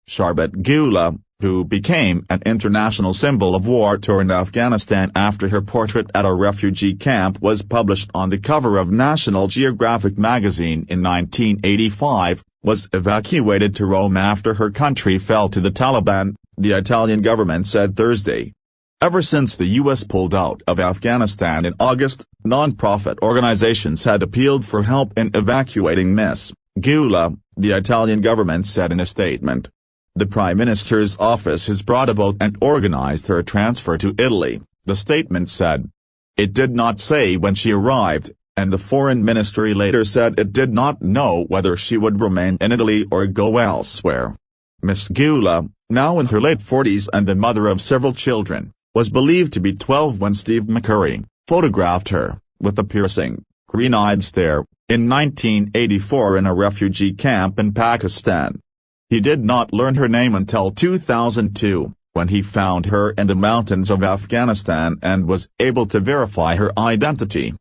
Sharbat Gula, who became an international symbol of war-torn Afghanistan after her portrait at a refugee camp was published on the cover of National Geographic magazine in 1985, was evacuated to Rome after her country fell to the Taliban, the Italian government said Thursday. Ever since the U.S. pulled out of Afghanistan in August, non-profit organizations had appealed for help in evacuating Ms. Gula, the Italian government said in a statement. The Prime Minister's office has brought about and organized her transfer to Italy, the statement said. It did not say when she arrived, and the Foreign Ministry later said it did not know whether she would remain in Italy or go elsewhere. Ms. Gula, now in her late 40s and the mother of several children, was believed to be 12 when Steve McCurry photographed her, with a piercing, green-eyed stare, in 1984 in a refugee camp in Pakistan. He did not learn her name until 2002, when he found her in the mountains of Afghanistan and was able to verify her identity.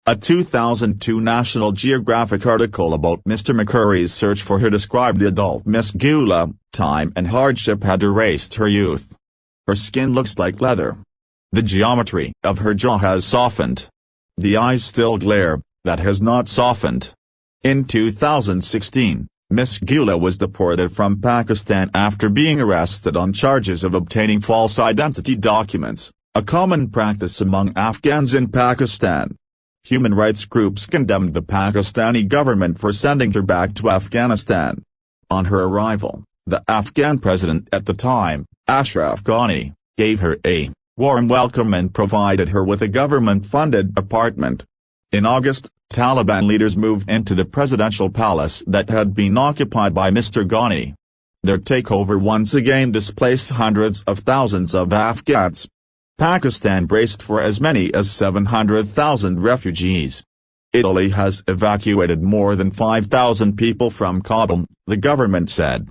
A 2002 National Geographic article about Mr. McCurry's search for her described the adult Miss Gula. Time and hardship had erased her youth. Her skin looks like leather. The geometry of her jaw has softened. The eyes still glare, that has not softened. In 2016, Ms. Gula was deported from Pakistan after being arrested on charges of obtaining false identity documents, a common practice among Afghans in Pakistan. Human rights groups condemned the Pakistani government for sending her back to Afghanistan. On her arrival, the Afghan president at the time, Ashraf Ghani, gave her a warm welcome and provided her with a government-funded apartment. In August, Taliban leaders moved into the presidential palace that had been occupied by Mr. Ghani. Their takeover once again displaced hundreds of thousands of Afghans. Pakistan braced for as many as 700,000 refugees. Italy has evacuated more than 5,000 people from Kabul, the government said.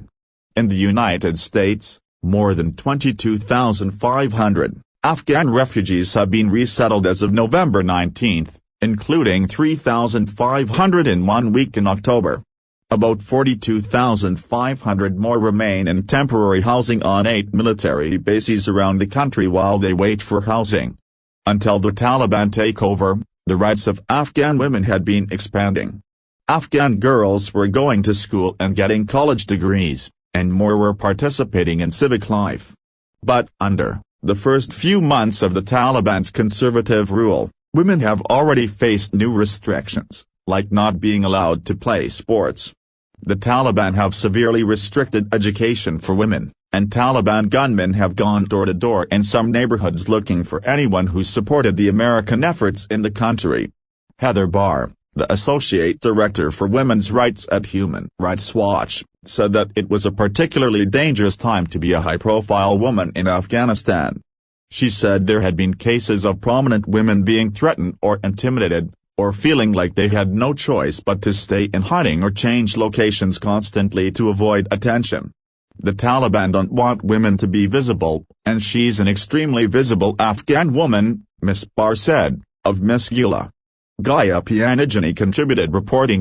In the United States, more than 22,500 Afghan refugees have been resettled as of November 19, including 3,500 in 1 week in October. About 42,500 more remain in temporary housing on 8 military bases around the country while they wait for housing. Until the Taliban takeover, the rights of Afghan women had been expanding. Afghan girls were going to school and getting college degrees, and more were participating in civic life. But under the first few months of the Taliban's conservative rule, women have already faced new restrictions, like not being allowed to play sports. The Taliban have severely restricted education for women, and Taliban gunmen have gone door to door in some neighborhoods looking for anyone who supported the American efforts in the country. Heather Barr, the associate director for women's rights at Human Rights Watch, said that it was a particularly dangerous time to be a high-profile woman in Afghanistan. She said there had been cases of prominent women being threatened or intimidated, or feeling like they had no choice but to stay in hiding or change locations constantly to avoid attention. The Taliban don't want women to be visible, and she's an extremely visible Afghan woman, Ms. Barr said, of Ms. Gula. Gaia Pianigini contributed reporting.